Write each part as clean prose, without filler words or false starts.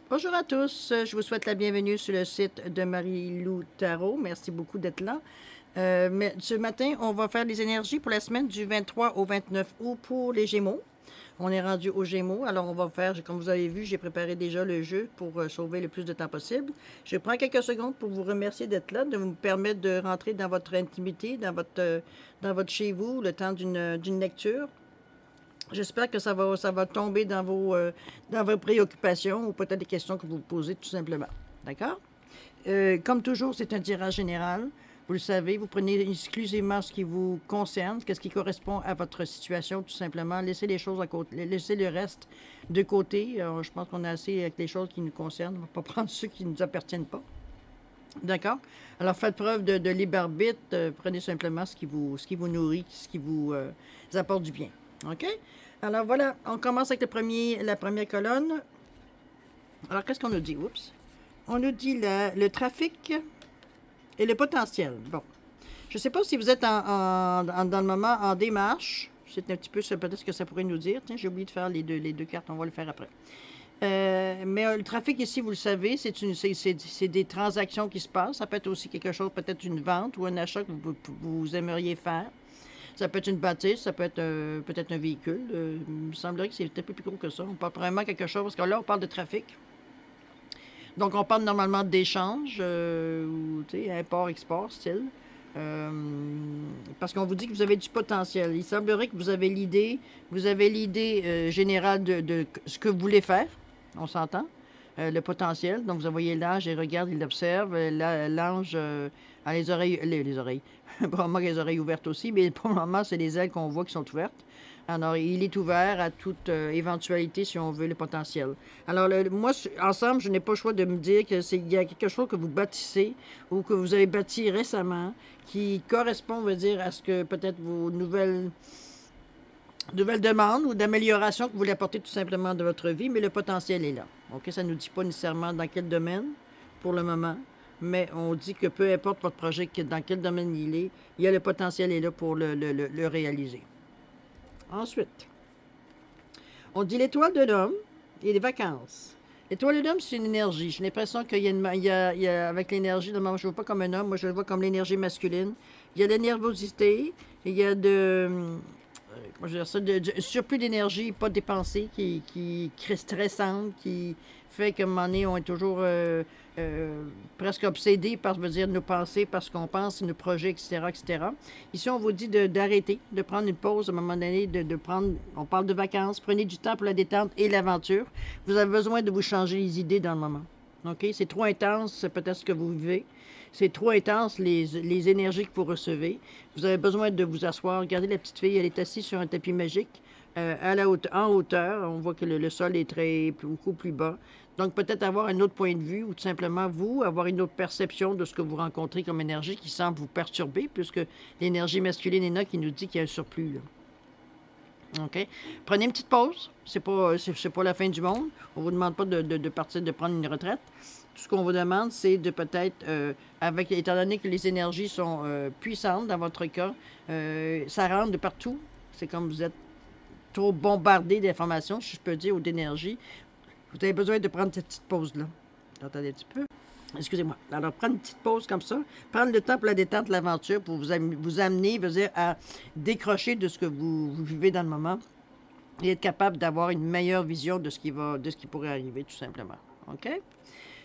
Bonjour à tous, je vous souhaite la bienvenue sur le site de Marie-Lou Tarot. Merci beaucoup d'être là. Mais ce matin, on va faire les énergies pour la semaine du 23 au 29 août pour les Gémeaux. On est rendu aux Gémeaux, alors on va faire, comme vous avez vu, j'ai préparé déjà le jeu pour sauver le plus de temps possible. Je prends quelques secondes pour vous remercier d'être là, de vous permettre de rentrer dans votre intimité, dans votre chez vous, le temps d'une lecture. J'espère que ça va tomber dans vos préoccupations ou peut-être des questions que vous vous posez tout simplement. D'accord? Comme toujours, c'est un tirage général. Vous le savez, vous prenez exclusivement ce qui vous concerne, ce qui correspond à votre situation, tout simplement. Laissez les choses à côté, laissez le reste de côté. Je pense qu'on a assez avec les choses qui nous concernent. On ne va pas prendre ceux qui ne nous appartiennent pas. D'accord? Alors, faites preuve de libre arbitre. Prenez simplement ce qui vous nourrit, ce qui vous apporte du bien. OK? Alors, voilà. On commence avec la première colonne. Alors, qu'est-ce qu'on nous dit? Oups. On nous dit le trafic et le potentiel. Bon. Je ne sais pas si vous êtes dans le moment en démarche. C'est un petit peu peut-être ce que ça pourrait nous dire. Tiens, j'ai oublié de faire les deux cartes. On va le faire après. Mais le trafic ici, vous le savez, c'est des transactions qui se passent. Ça peut être aussi quelque chose, peut-être une vente ou un achat que vous aimeriez faire. Ça peut être une bâtisse, ça peut être peut-être un véhicule. Il me semblerait que c'est un peu plus gros que ça. On parle vraiment quelque chose, parce que là, on parle de trafic. Donc, on parle normalement d'échange, ou, tu sais, import-export, style. Parce qu'on vous dit que vous avez du potentiel. Il semblerait que vous avez l'idée générale de ce que vous voulez faire. On s'entend? Le potentiel. Donc, vous voyez l'ange, il regarde, il observe. L'ange a les oreilles, les oreilles. Probablement les oreilles ouvertes aussi, mais pour le moment, c'est les ailes qu'on voit qui sont ouvertes. Alors, il est ouvert à toute éventualité, si on veut, le potentiel. Alors, moi, ensemble, je n'ai pas le choix de me dire qu'il y a quelque chose que vous bâtissez ou que vous avez bâti récemment qui correspond, on va dire, à ce que peut-être vos nouvelles demandes ou d'amélioration que vous voulez apporter tout simplement de votre vie, mais le potentiel est là. OK? Ça ne nous dit pas nécessairement dans quel domaine pour le moment, mais on dit que peu importe votre projet, dans quel domaine il y a le potentiel est là pour le réaliser. Ensuite, on dit l'étoile de l'homme et les vacances. L'étoile de l'homme, c'est une énergie. J'ai l'impression qu'il y a avec l'énergie, je ne le vois pas comme un homme, moi je le vois comme l'énergie masculine. Il y a de la nervosité, il y a comment je veux dire ça, de surplus d'énergie pas dépensée qui est stressante, qui fait qu'à un moment donné, on est toujours presque obsédé par, je veux dire, nos pensées, par ce qu'on pense, nos projets, etc., etc. Ici, on vous dit d'arrêter, de prendre une pause à un moment donné, de prendre, on parle de vacances, prenez du temps pour la détente et l'aventure. Vous avez besoin de vous changer les idées dans le moment. OK? C'est trop intense, peut-être ce que vous vivez. C'est trop intense, les énergies que vous recevez. Vous avez besoin de vous asseoir. Regardez la petite fille, elle est assise sur un tapis magique. En hauteur, on voit que le sol est beaucoup plus bas. Donc, peut-être avoir un autre point de vue ou tout simplement, vous, avoir une autre perception de ce que vous rencontrez comme énergie qui semble vous perturber, puisque l'énergie masculine est là qui nous dit qu'il y a un surplus, là. OK? Prenez une petite pause. C'est pas la fin du monde. On ne vous demande pas de partir, de prendre une retraite. Tout ce qu'on vous demande, c'est de peut-être, étant donné que les énergies sont puissantes dans votre cas, ça rentre de partout. C'est comme vous êtes trop bombardé d'informations, si je peux dire, ou d'énergie. Vous avez besoin de prendre cette petite pause-là. Attendez un petit peu. Excusez-moi. Alors, prendre une petite pause comme ça, prendre le temps pour la détente, l'aventure, pour vous amener, veut dire, à décrocher de ce que vous vivez dans le moment et être capable d'avoir une meilleure vision de ce qui pourrait arriver, tout simplement. OK?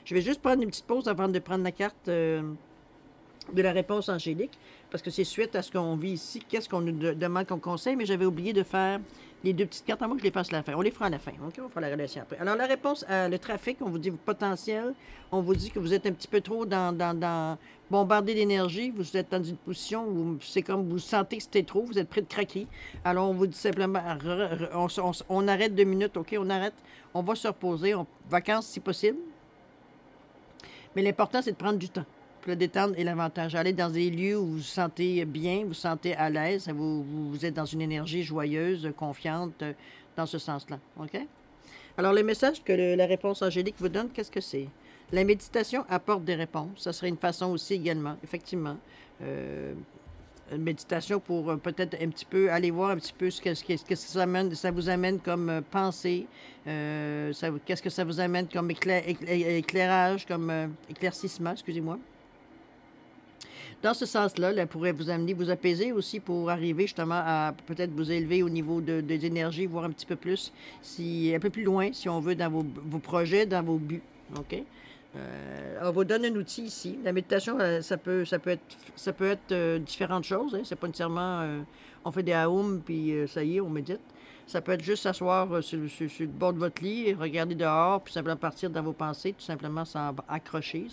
Je vais juste prendre une petite pause avant de prendre la carte de la réponse angélique, parce que c'est suite à ce qu'on vit ici, qu'est-ce qu'on nous demande comme conseil, mais j'avais oublié de faire les deux petites cartes, à moins que je les fasse à la fin. On les fera à la fin, OK? On va faire la relation après. Alors, la réponse à le trafic, on vous dit votre potentiel, on vous dit que vous êtes un petit peu trop bombardé d'énergie, vous êtes dans une position où c'est comme vous sentez que c'était trop, vous êtes prêt de craquer. Alors, on vous dit simplement, on arrête 2 minutes, OK? On arrête, on va se reposer, vacances si possible. Mais l'important, c'est de prendre du temps pour le détendre et l'avantage. Aller dans des lieux où vous vous sentez bien, vous vous sentez à l'aise, vous êtes dans une énergie joyeuse, confiante, dans ce sens-là. OK? Alors, le message que la réponse angélique vous donne, qu'est-ce que c'est? La méditation apporte des réponses. Ça serait une façon aussi également, effectivement, une méditation pour peut-être un petit peu aller voir un petit peu ce que ça vous amène comme pensée, qu'est-ce que ça vous amène comme éclairage, comme éclaircissement, excusez-moi. Dans ce sens-là, elle pourrait vous amener, vous apaiser aussi pour arriver justement à peut-être vous élever au niveau des énergies, voir un petit peu plus, un peu plus loin, si on veut, dans vos projets, dans vos buts. OK? On vous donne un outil ici. La méditation, ça peut être différentes choses. Hein. C'est pas nécessairement on fait des aoums, puis ça y est, on médite. Ça peut être juste s'asseoir sur le bord de votre lit, regarder dehors, puis simplement partir dans vos pensées, tout simplement sans accrocher.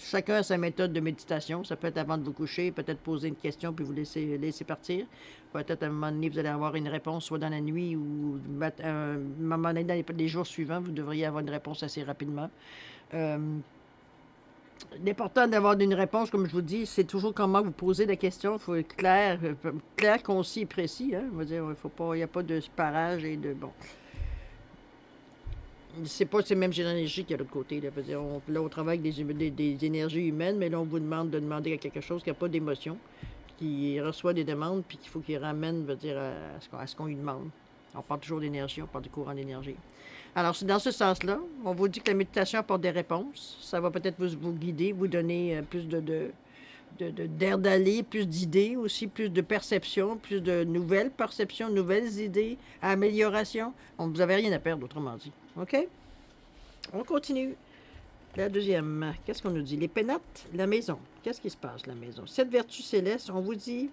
Chacun a sa méthode de méditation. Ça peut être avant de vous coucher, peut-être poser une question, puis vous laisser partir. Peut-être à un moment donné, vous allez avoir une réponse, soit dans la nuit ou à un moment donné, dans les jours suivants, vous devriez avoir une réponse assez rapidement. L'important d'avoir une réponse, comme je vous dis, c'est toujours comment vous posez la question. Il faut être clair, concis et précis. Hein? On va dire, il n'y a pas de parage et de... Bon. C'est pas ces mêmes énergies qu'il y a de l'autre côté. Là. Dire, on travaille avec des énergies humaines, mais là, on vous demande de demander à quelque chose qui n'a pas d'émotion, qui reçoit des demandes, puis qu'il faut qu'il ramène, à ce qu'on lui demande. On parle toujours d'énergie, on parle de courant d'énergie. Alors, c'est dans ce sens-là, on vous dit que la méditation apporte des réponses. Ça va peut-être vous guider, vous donner plus d'air d'aller, plus d'idées aussi, plus de perceptions, plus de nouvelles perceptions, nouvelles idées, améliorations. Vous n'avez rien à perdre, autrement dit. OK? On continue. La deuxième, qu'est-ce qu'on nous dit? Les pénates, la maison. Qu'est-ce qui se passe, la maison? Cette vertu céleste, on vous dit...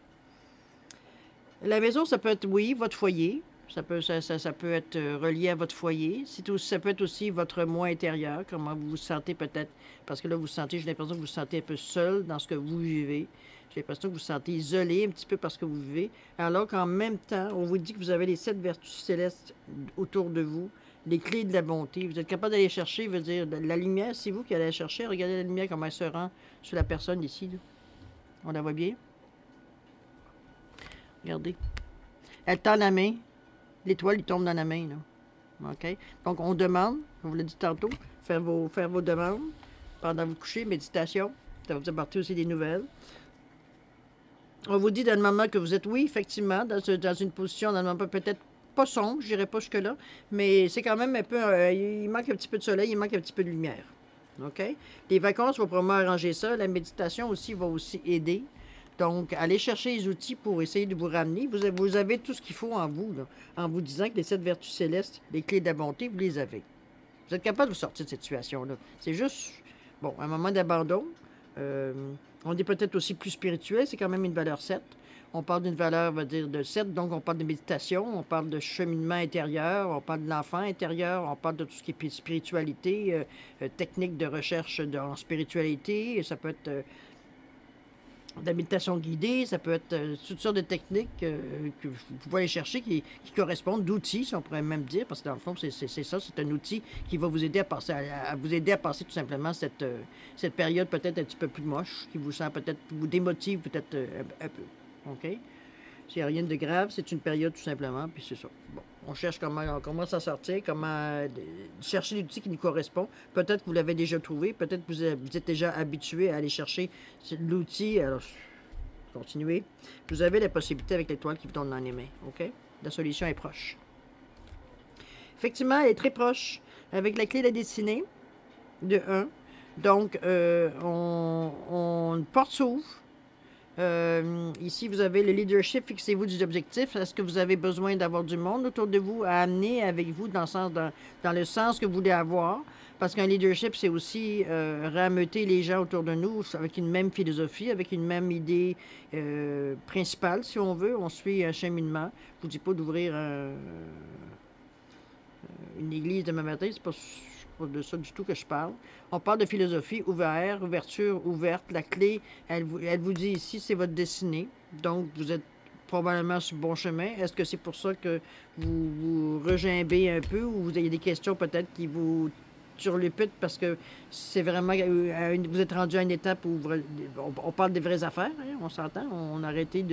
La maison, ça peut être, oui, votre foyer. Ça peut être relié à votre foyer. Ça peut être aussi votre moi intérieur, comment vous vous sentez peut-être. Parce que là, j'ai l'impression que vous vous sentez un peu seul dans ce que vous vivez. J'ai l'impression que vous vous sentez isolé un petit peu parce que vous vivez. Alors qu'en même temps, on vous dit que vous avez les 7 vertus célestes autour de vous, les clés de la bonté. Vous êtes capable d'aller chercher, veut dire, la lumière, c'est vous qui allez la chercher. Regardez la lumière, comment elle se rend sur la personne ici. Là. On la voit bien? Regardez. Elle tend la main. L'étoile lui tombe dans la main. Là. OK? Donc, on demande, je vous l'ai dit tantôt, faire vos demandes pendant vous coucher, méditation. Ça va vous apporter aussi des nouvelles. On vous dit dans le moment que vous êtes, oui, effectivement, dans une position, dans le moment peut-être pas sombre, je dirais pas jusque-là, mais c'est quand même un peu, il manque un petit peu de soleil, il manque un petit peu de lumière. OK? Les vacances vont probablement arranger ça. La méditation aussi va aussi aider. Donc, allez chercher les outils pour essayer de vous ramener. Vous avez tout ce qu'il faut en vous, là, en vous disant que les 7 vertus célestes, les clés de la bonté, vous les avez. Vous êtes capable de vous sortir de cette situation-là. C'est juste, bon, un moment d'abandon. On est peut-être aussi plus spirituel, c'est quand même une valeur 7. On parle d'une valeur, on va dire, de 7, donc on parle de méditation, on parle de cheminement intérieur, on parle de l'enfant intérieur, on parle de tout ce qui est spiritualité, technique de recherche en spiritualité, ça peut être... de la méditation guidée, ça peut être toutes sortes de techniques que vous pouvez aller chercher qui correspondent, d'outils, si on pourrait même dire, parce que dans le fond, c'est ça, c'est un outil qui va vous aider à passer, vous aider à passer tout simplement cette période peut-être un petit peu plus moche, qui vous sent peut-être, vous démotive peut-être un peu. OK? S'il n'y a rien de grave, c'est une période tout simplement, puis c'est ça. Bon, on cherche comment s'en sortir, comment chercher l'outil qui nous correspond. Peut-être que vous l'avez déjà trouvé, peut-être que vous êtes déjà habitué à aller chercher l'outil. Alors, continuez. Vous avez la possibilité avec l'étoile qui vous donne dans les mains, OK? La solution est proche. Effectivement, elle est très proche. Avec la clé de la destinée, de 1. Donc, une porte s'ouvre. Ici, vous avez le leadership, fixez-vous des objectifs. Est-ce que vous avez besoin d'avoir du monde autour de vous à amener avec vous dans le sens que vous voulez avoir? Parce qu'un leadership, c'est aussi rameuter les gens autour de nous avec une même philosophie, avec une même idée principale, si on veut. On suit un cheminement. Je ne vous dis pas d'ouvrir une église demain matin, c'est pas de ça du tout que je parle. On parle de philosophie, ouverture, ouverte. La clé, elle vous dit ici, c'est votre destinée. Donc, vous êtes probablement sur le bon chemin. Est-ce que c'est pour ça que vous regimbez un peu ou vous avez des questions peut-être qui vous turlupitent parce que c'est vraiment... vous êtes rendu à une étape où on parle des vraies affaires, hein, on s'entend. On a arrêté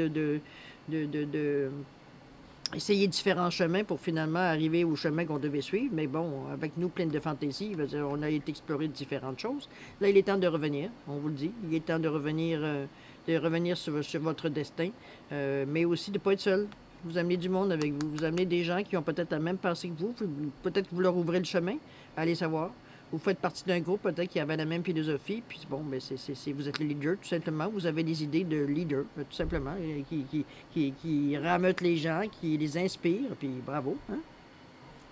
essayer différents chemins pour finalement arriver au chemin qu'on devait suivre. Mais bon, avec nous, plein de fantaisie, on a été explorer différentes choses. Là, il est temps de revenir, on vous le dit. Il est temps de revenir sur votre destin, mais aussi de ne pas être seul. Vous amenez du monde avec vous. Vous amenez des gens qui ont peut-être la même pensée que vous. Peut-être que vous leur ouvrez le chemin. Allez savoir. Vous faites partie d'un groupe peut-être qui avait la même philosophie. Puis bon, ben vous êtes le leader, tout simplement. Vous avez des idées de leader, tout simplement, qui rameutent les gens, qui les inspirent. Puis bravo. Hein?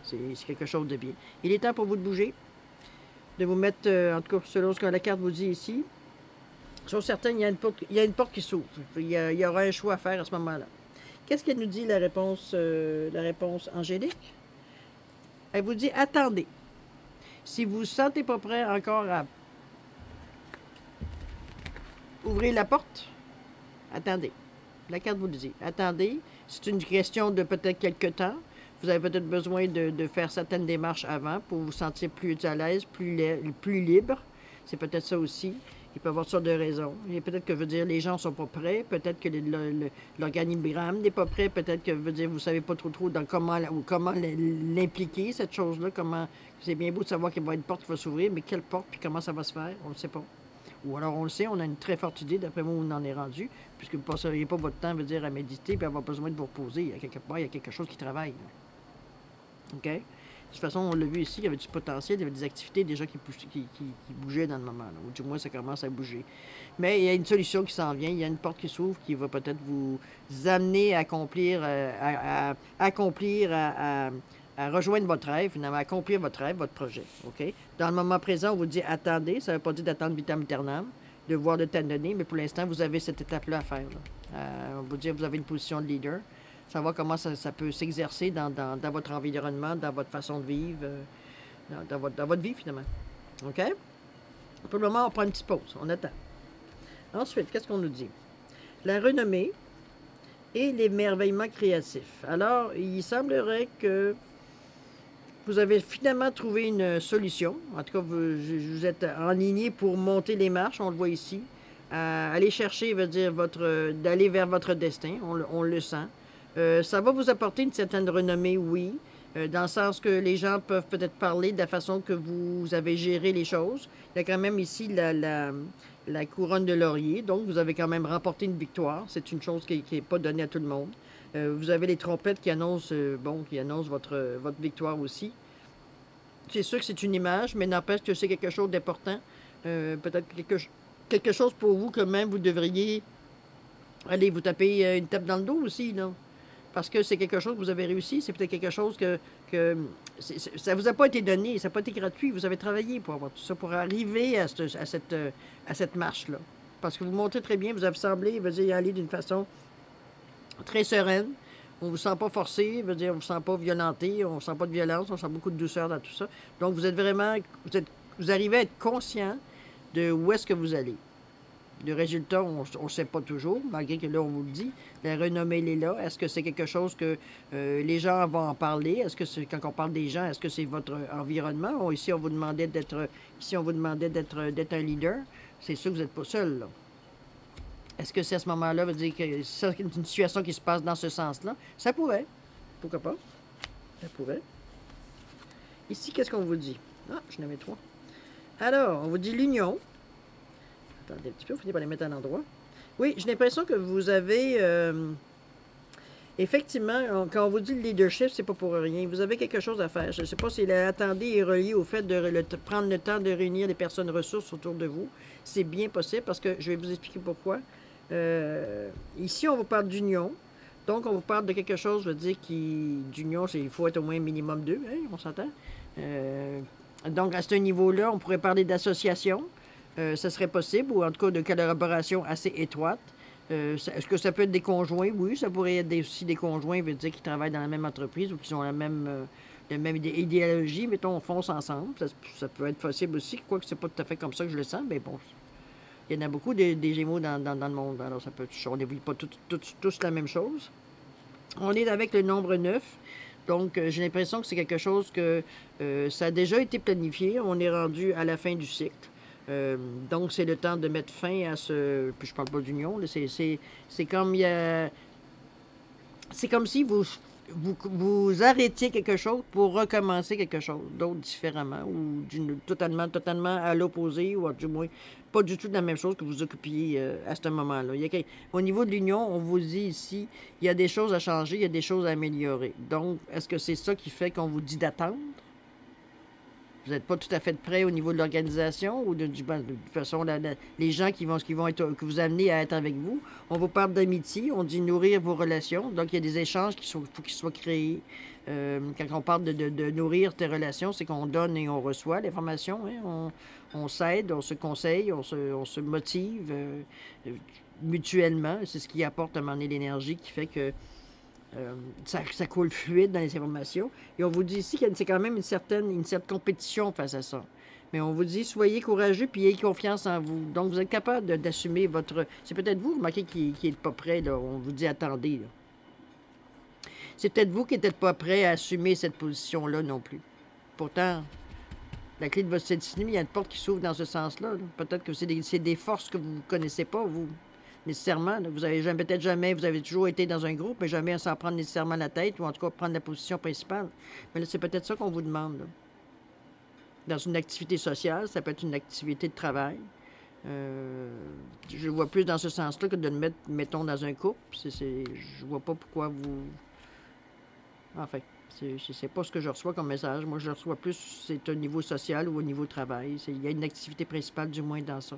C'est quelque chose de bien. Il est temps pour vous de bouger. De vous mettre, en tout cas, selon ce que la carte vous dit ici. Sur certains, il y a une porte qui s'ouvre. Il y aura un choix à faire à ce moment-là. Qu'est-ce qu'elle nous dit, la réponse angélique? Elle vous dit, attendez. Si vous ne vous sentez pas prêt encore à ouvrir la porte, attendez. La carte vous le dit. Attendez. C'est une question de peut-être quelques temps. Vous avez peut-être besoin de faire certaines démarches avant pour vous sentir plus à l'aise, plus libre. C'est peut-être ça aussi. Il peut y avoir toutes sortes de raisons. Et peut-être que, les gens ne sont pas prêts. Peut-être que l'organigramme n'est pas prêt. Peut-être que, vous ne savez pas trop dans comment l'impliquer, cette chose-là. C'est bien beau de savoir qu'il va y avoir une porte qui va s'ouvrir, mais quelle porte, puis comment ça va se faire, on ne le sait pas. Ou alors, on le sait, on a une très forte idée, d'après moi, où on en est rendu, puisque vous ne passeriez pas votre temps, à méditer, puis avoir besoin de vous reposer. Il y a quelque part, il y a quelque chose qui travaille. OK? De toute façon, on l'a vu ici, il y avait du potentiel, il y avait des activités déjà qui bougeaient dans le moment, là, ou du moins ça commence à bouger. Mais il y a une solution qui s'en vient, il y a une porte qui s'ouvre qui va peut-être vous amener à à rejoindre votre rêve, finalement, à accomplir votre rêve, votre projet. OK? Dans le moment présent, on vous dit attendez, ça ne veut pas dire d'attendre vitam aeternam, de voir le temps donné, mais pour l'instant, vous avez cette étape-là à faire. On vous dit que vous avez une position de leader. Savoir comment ça peut s'exercer dans votre environnement, dans votre façon de vivre, dans votre vie, finalement. OK? Pour le moment, on prend une petite pause. On attend. Ensuite, qu'est-ce qu'on nous dit? La renommée et l'émerveillement créatif. Alors, il semblerait que vous avez finalement trouvé une solution. En tout cas, vous êtes enligné pour monter les marches, on le voit ici. Aller chercher, d'aller vers votre destin, on le sent. Ça va vous apporter une certaine renommée, oui, dans le sens que les gens peuvent peut-être parler de la façon que vous avez géré les choses. Il y a quand même ici la couronne de laurier, donc vous avez quand même remporté une victoire. C'est une chose qui n'est pas donnée à tout le monde. Vous avez les trompettes qui annoncent, votre victoire aussi. C'est sûr que c'est une image, mais n'empêche que c'est quelque chose d'important. Peut-être quelque chose pour vous que même vous devriez aller vous taper une tape dans le dos aussi, non? Parce que c'est quelque chose que vous avez réussi, c'est peut-être quelque chose que ça ne vous a pas été donné, ça n'a pas été gratuit, vous avez travaillé pour avoir tout ça, pour arriver à cette marche-là. Parce que vous montrez très bien, vous avez semblé y aller d'une façon très sereine, on ne vous sent pas forcé, on ne vous sent pas violenté, on ne sent pas de violence, on sent beaucoup de douceur dans tout ça. Donc vous êtes vraiment, vous arrivez à être conscient de où est-ce que vous allez. Le résultat, on ne sait pas toujours, malgré que là, on vous le dit. La renommée, elle est là. Est-ce que c'est quelque chose que les gens vont en parler? Est-ce que c'est, quand on parle des gens, est-ce que c'est votre environnement? Ici, on vous demandait d'être un leader. C'est sûr que vous n'êtes pas seul, là. Est-ce que c'est à ce moment-là, veut dire que c'est une situation qui se passe dans ce sens-là? Ça pourrait. Pourquoi pas? Ça pourrait. Ici, qu'est-ce qu'on vous dit? Ah, je n'avais 3. Alors, on vous dit l'union. Attendez un petit peu, il faut pas les mettre à l'endroit. Oui, j'ai l'impression que vous avez... effectivement, quand on vous dit le leadership, c'est pas pour rien. Vous avez quelque chose à faire. Je ne sais pas si l'attendez est relié au fait de prendre le temps de réunir les personnes ressources autour de vous. C'est bien possible parce que je vais vous expliquer pourquoi. Ici, on vous parle d'union. Donc, on vous parle de quelque chose, je veux dire, d'union, il faut être au moins minimum 2, hein, on s'entend. Donc, à ce niveau-là, on pourrait parler d'association. Ça serait possible, ou en tout cas de collaboration assez étroite. Est-ce que ça peut être des conjoints? Oui, ça pourrait être aussi des conjoints, veut dire qui travaillent dans la même entreprise ou qui ont la même idéologie, mettons, on fonce ensemble. Ça peut être possible aussi, quoique c'est pas tout à fait comme ça que je le sens, mais bon, il y en a beaucoup des Gémeaux dans le monde, alors ça peut être, on ne vit pas tous la même chose. On est avec le nombre 9. Donc, j'ai l'impression que c'est quelque chose que ça a déjà été planifié. On est rendu à la fin du cycle. Donc, c'est le temps de mettre fin à ce... Puis je parle pas d'union, c'est comme il y a... C'est comme si vous vous arrêtiez quelque chose pour recommencer quelque chose d'autre différemment ou totalement à l'opposé ou du moins pas du tout de la même chose que vous occupiez à ce moment-là. Au niveau de l'union, on vous dit ici, il y a des choses à changer, il y a des choses à améliorer. Donc, est-ce que c'est ça qui fait qu'on vous dit d'attendre? Vous n'êtes pas tout à fait prêt au niveau de l'organisation ou de toute façon, les gens qui vont être, que vous amenez à être avec vous, on vous parle d'amitié, on dit nourrir vos relations. Donc, il y a des échanges faut qu'ils soient créés. Quand on parle de nourrir tes relations, c'est qu'on donne et on reçoit l'information. Hein? On s'aide, on se conseille, on se motive mutuellement. C'est ce qui apporte à un moment donné l'énergie qui fait que ça coule fluide dans les informations. Et on vous dit ici qu'il y a quand même une certaine compétition face à ça. Mais on vous dit, soyez courageux puis ayez confiance en vous. Donc, vous êtes capable d'assumer votre... C'est peut-être vous, remarquez, qui n'êtes pas prêt, là. On vous dit, attendez, là. C'est peut-être vous qui n'êtes pas prêt à assumer cette position-là non plus. Pourtant, la clé de votre destinée, il y a une porte qui s'ouvre dans ce sens-là. Peut-être que c'est des forces que vous ne connaissez pas, vous. Nécessairement. Vous avez peut-être jamais, vous avez toujours été dans un groupe, mais jamais sans prendre nécessairement la tête, ou en tout cas prendre la position principale. Mais là, c'est peut-être ça qu'on vous demande. Là. Dans une activité sociale, ça peut être une activité de travail. Je vois plus dans ce sens-là que de le mettre, mettons, dans un couple. Je vois pas pourquoi vous... Enfin, c'est pas ce que je reçois comme message. Moi, je reçois plus, c'est au niveau social ou au niveau travail. Il y a une activité principale, du moins, dans ça.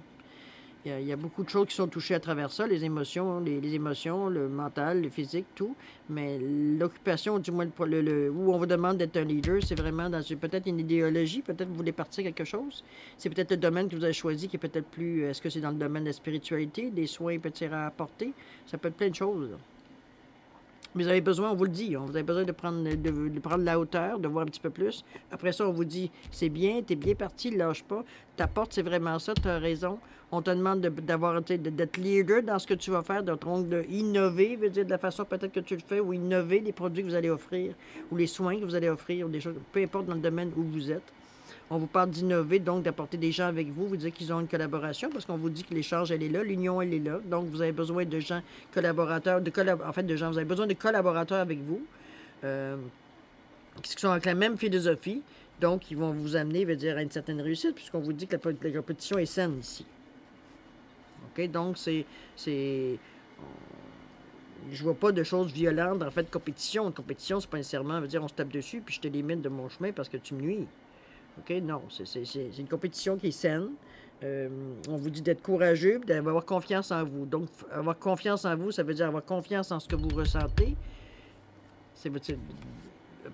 Il y a beaucoup de choses qui sont touchées à travers ça, les émotions, le mental, le physique, tout. Mais l'occupation, du moins, où on vous demande d'être un leader, c'est vraiment dans peut-être une idéologie, peut-être vous voulez partir quelque chose. C'est peut-être le domaine que vous avez choisi qui est peut-être plus... Est-ce que c'est dans le domaine de la spiritualité, des soins peut-être à apporter? Ça peut être plein de choses, là. Mais vous avez besoin, on vous le dit, vous avez besoin de prendre la hauteur, de voir un petit peu plus. Après ça, on vous dit, c'est bien, t'es bien parti, lâche pas. Ta porte, c'est vraiment ça, tu as raison. On te demande d'être leader dans ce que tu vas faire, d'innover, veut dire de la façon peut-être que tu le fais, ou innover les produits que vous allez offrir, ou les soins que vous allez offrir, ou des choses, peu importe dans le domaine où vous êtes. On vous parle d'innover, donc d'apporter des gens avec vous. Vous dites qu'ils ont une collaboration parce qu'on vous dit que l'échange, elle est là, l'union, elle est là. Donc, vous avez besoin de gens collaborateurs, vous avez besoin de collaborateurs avec vous qui sont avec la même philosophie. Donc, ils vont vous amener, veut dire, à une certaine réussite puisqu'on vous dit que la compétition est saine ici. OK? Donc, je vois pas de choses violentes en fait de compétition. Une compétition, c'est pas nécessairement, veut dire, on se tape dessus puis je te limite de mon chemin parce que tu me nuis. OK? Non, c'est une compétition qui est saine. On vous dit d'être courageux, d'avoir confiance en vous. Donc, avoir confiance en vous, ça veut dire avoir confiance en ce que vous ressentez. C'est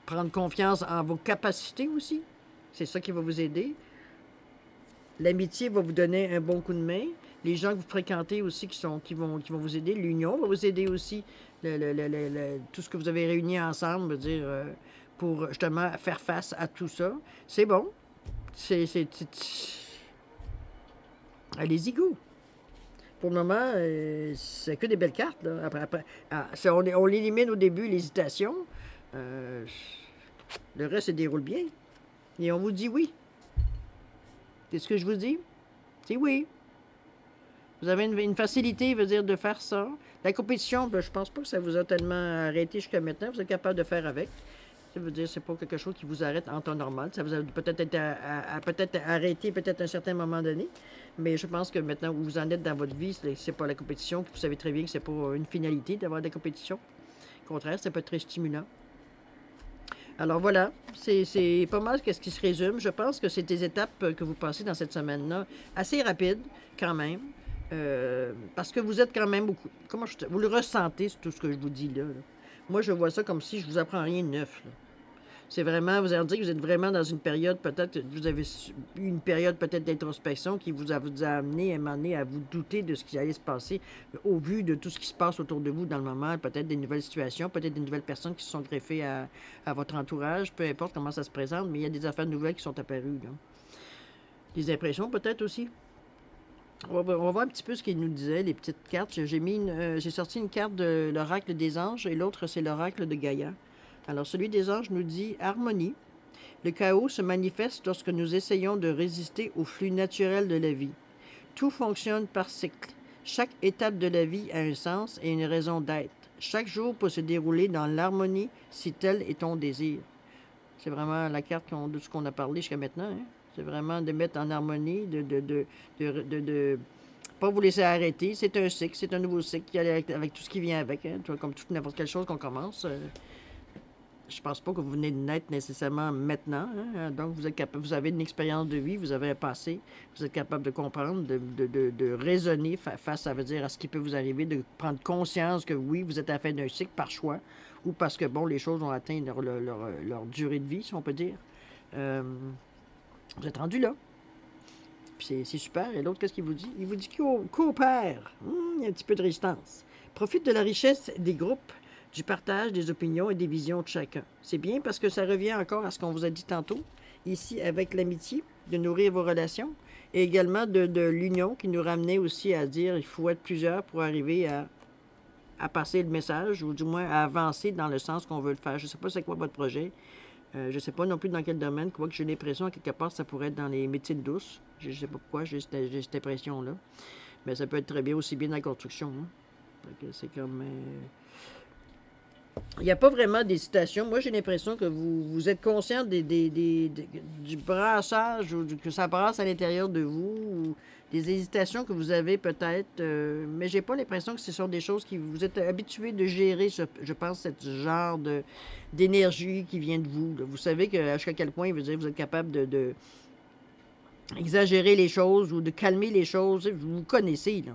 prendre confiance en vos capacités aussi. C'est ça qui va vous aider. L'amitié va vous donner un bon coup de main. Les gens que vous fréquentez aussi qui vont vous aider. L'union va vous aider aussi. Tout ce que vous avez réuni ensemble, veut dire... pour justement faire face à tout ça. C'est bon. Allez-y, go. Pour le moment, c'est que des belles cartes. Là. Après, on l'élimine au début, l'hésitation. Le reste se déroule bien. Et on vous dit oui. C'est ce que je vous dis? C'est oui. Vous avez une facilité, veut dire, de faire ça. La compétition, je pense pas que ça vous a tellement arrêté jusqu'à maintenant. Vous êtes capable de faire avec. Ça veut dire que c'est pas quelque chose qui vous arrête en temps normal. Ça vous a peut-être peut-être arrêté peut-être à un certain moment donné. Mais je pense que maintenant où vous en êtes dans votre vie, c'est pas la compétition. Vous savez très bien que c'est pas une finalité d'avoir des compétitions. Au contraire, ça peut être très stimulant. Alors voilà, c'est pas mal ce qui se résume. Je pense que c'est des étapes que vous passez dans cette semaine-là, assez rapides quand même. Parce que vous êtes quand même beaucoup... vous le ressentez, tout ce que je vous dis là. Moi, je vois ça comme si je vous apprends rien de neuf. Là. C'est vraiment, vous allez dire que vous êtes vraiment dans une période, peut-être, vous avez eu une période peut-être d'introspection qui vous a amené à vous douter de ce qui allait se passer au vu de tout ce qui se passe autour de vous dans le moment, peut-être des nouvelles situations, peut-être des nouvelles personnes qui se sont greffées à votre entourage, peu importe comment ça se présente, mais il y a des affaires nouvelles qui sont apparues. Là. Des impressions peut-être aussi. On va voir un petit peu ce qu'il nous disait, les petites cartes. J'ai sorti une carte de l'oracle des anges et l'autre, c'est l'oracle de Gaïa. Alors, celui des anges nous dit « Harmonie. Le chaos se manifeste lorsque nous essayons de résister au flux naturel de la vie. Tout fonctionne par cycle. Chaque étape de la vie a un sens et une raison d'être. Chaque jour peut se dérouler dans l'harmonie si tel est ton désir. C'est vraiment la carte de ce qu'on a parlé jusqu'à maintenant. Hein? C'est vraiment de mettre en harmonie, de pas vous laisser arrêter. C'est un cycle, c'est un nouveau cycle qui avec tout ce qui vient avec. Hein? Comme toute n'importe quelle chose qu'on commence. Je pense pas que vous venez de naître nécessairement maintenant. Hein? Donc, vous êtes capable, vous avez une expérience de vie, vous avez un passé, vous êtes capable de comprendre, de raisonner face, ça veut dire, à ce qui peut vous arriver, de prendre conscience que oui, vous êtes à la fin d'un cycle par choix, ou parce que, bon, les choses ont atteint leur durée de vie, si on peut dire. Vous êtes rendu là. Puis c'est super. Et l'autre, qu'est-ce qu'il vous dit? Il vous dit coopère. Il y a un petit peu de résistance. Profite de la richesse des groupes, du partage des opinions et des visions de chacun. C'est bien parce que ça revient encore à ce qu'on vous a dit tantôt, ici avec l'amitié, de nourrir vos relations, et également de l'union qui nous ramenait aussi à dire il faut être plusieurs pour arriver à passer le message, ou du moins à avancer dans le sens qu'on veut le faire. Je ne sais pas c'est quoi votre projet. Je ne sais pas non plus dans quel domaine, quoique j'ai l'impression, quelque part, ça pourrait être dans les médecines douces. Je ne sais pas pourquoi, j'ai cette impression-là. Mais ça peut être très bien, aussi bien dans la construction. Hein. C'est comme... Il n'y a pas vraiment d'hésitation. Moi, j'ai l'impression que vous êtes conscient du brassage, ou que ça brasse à l'intérieur de vous, ou des hésitations que vous avez peut-être, mais j'ai pas l'impression que ce sont des choses qui vous êtes habitué de gérer, je pense, ce genre d'énergie qui vient de vous. Là. Vous savez jusqu'à quel point, vous êtes capable de exagérer les choses ou de calmer les choses. Vous vous connaissez, là.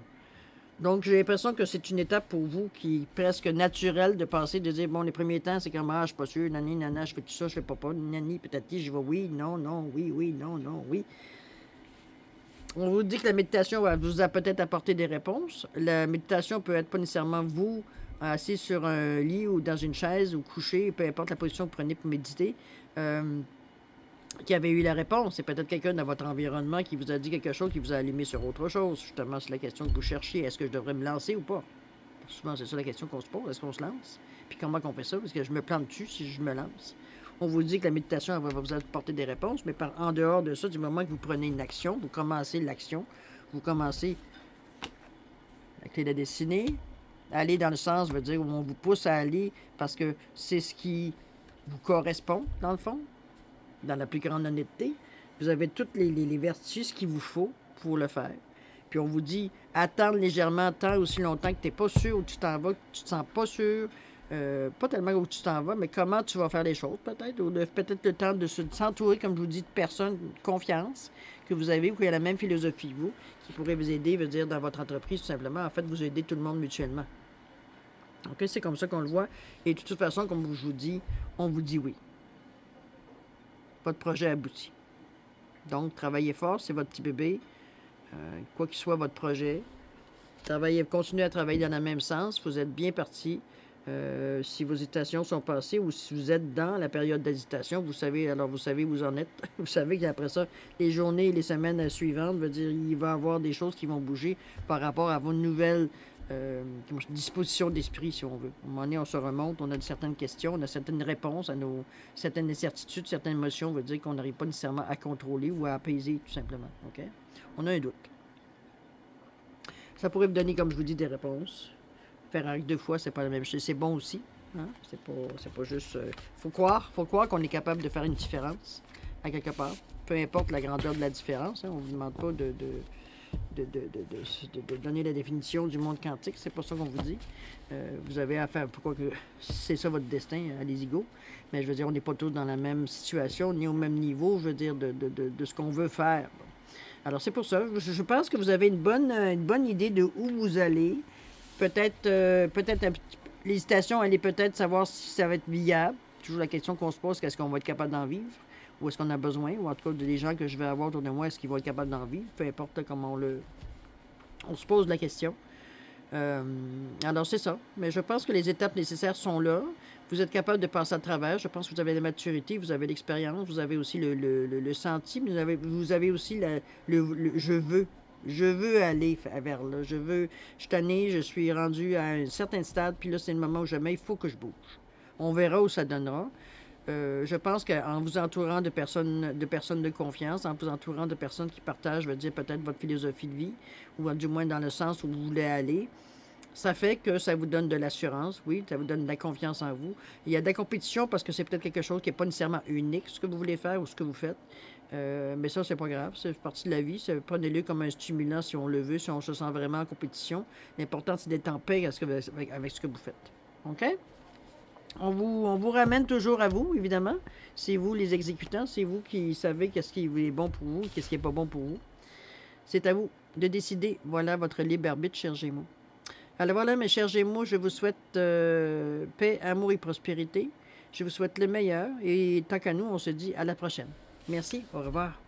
Donc, j'ai l'impression que c'est une étape pour vous qui est presque naturelle de passer, de dire, bon, les premiers temps, c'est comme, je suis pas sûr, nani, nana, je fais tout ça, je fais pas, nani, peut-être, je vais, oui, non, non, oui, oui, non, non, oui. On vous dit que la méditation vous a peut-être apporté des réponses. La méditation peut être pas nécessairement vous, assis sur un lit ou dans une chaise ou couché, peu importe la position que vous prenez pour méditer. Qui avait eu la réponse. C'est peut-être quelqu'un dans votre environnement qui vous a dit quelque chose, qui vous a allumé sur autre chose. Justement, c'est la question que vous cherchiez. Est-ce que je devrais me lancer ou pas? Souvent, c'est ça la question qu'on se pose. Est-ce qu'on se lance? Puis comment on fait ça? Parce que je me plante dessus si je me lance. On vous dit que la méditation va vous apporter des réponses, mais en dehors de ça, du moment que vous prenez une action, vous commencez l'action, vous commencez la clé de la destinée. Aller dans le sens veut dire où on vous pousse à aller parce que c'est ce qui vous correspond, dans le fond. Dans la plus grande honnêteté, vous avez toutes les vertus qu'il vous faut pour le faire. Puis on vous dit, attendre légèrement tant aussi longtemps que tu n'es pas sûr où tu t'en vas, que tu ne te sens pas sûr, pas tellement où tu t'en vas, mais comment tu vas faire les choses peut-être, ou peut-être le temps de s'entourer, comme je vous dis, de personnes de confiance que vous avez ou qui a la même philosophie que vous, qui pourrait vous aider, veut dire, dans votre entreprise, tout simplement, en fait, vous aider tout le monde mutuellement. OK, c'est comme ça qu'on le voit. Et de toute façon, comme je vous dis, on vous dit oui. Votre projet aboutit. Donc, travaillez fort, c'est votre petit bébé. Quoi qu'il soit votre projet. Continuez à travailler dans le même sens. Vous êtes bien parti. Si vos hésitations sont passées ou si vous êtes dans la période d'hésitation, vous savez où vous en êtes. Vous savez qu'après ça, les journées et les semaines suivantes, veut dire il va y avoir des choses qui vont bouger par rapport à vos nouvelles disposition d'esprit, si on veut. À un moment donné, on se remonte, on a certaines questions, on a certaines réponses à certaines incertitudes, certaines émotions, veut dire qu'on n'arrive pas nécessairement à contrôler ou à apaiser, tout simplement. OK? On a un doute. Ça pourrait vous donner, comme je vous dis, des réponses. Faire avec 2 fois, c'est pas la même chose. C'est bon aussi. Hein? C'est pas juste... faut croire qu'on est capable de faire une différence, à quelque part. Peu importe la grandeur de la différence. Hein? On ne vous demande pas de donner la définition du monde quantique, c'est pas ça qu'on vous dit. Vous avez à faire, pourquoi que c'est ça votre destin, allez-y go. Mais je veux dire, on n'est pas tous dans la même situation, ni au même niveau, je veux dire, de ce qu'on veut faire. Alors c'est pour ça, je pense que vous avez une bonne idée de où vous allez. Peut-être l'hésitation, elle est peut-être savoir si ça va être viable. Toujours la question qu'on se pose, est-ce qu'on va être capable d'en vivre? Ou est-ce qu'on a besoin, ou en tout cas des gens que je vais avoir autour de moi, est-ce qu'ils vont être capables d'en vivre, peu importe comment on se pose la question. Alors c'est ça, mais je pense que les étapes nécessaires sont là, vous êtes capable de passer à travers, je pense que vous avez la maturité, vous avez l'expérience, vous avez aussi le senti, mais vous avez aussi je veux aller vers là, je suis tanné, je suis rendu à un certain stade, puis là c'est le moment où jamais il faut que je bouge. On verra où ça donnera. Je pense qu'en vous entourant de personnes de confiance, en vous entourant de personnes qui partagent, je veux dire, peut-être votre philosophie de vie, ou du moins dans le sens où vous voulez aller, Ça fait que ça vous donne de l'assurance, oui, ça vous donne de la confiance en vous. Il y a de la compétition parce que c'est peut-être quelque chose qui n'est pas nécessairement unique, ce que vous voulez faire ou ce que vous faites. Mais ça, c'est pas grave, c'est partie de la vie. Prenez-le comme un stimulant si on le veut, si on se sent vraiment en compétition. L'important, c'est d'être en paix avec ce que vous faites. OK? On vous ramène toujours à vous, évidemment. C'est vous les exécutants, c'est vous qui savez qu'est-ce qui est bon pour vous, qu'est-ce qui n'est pas bon pour vous. C'est à vous de décider. Voilà votre libre arbitre, chers Gémeaux. Alors voilà, mes chers Gémeaux, je vous souhaite paix, amour et prospérité. Je vous souhaite le meilleur. Et tant qu'à nous, on se dit à la prochaine. Merci, au revoir.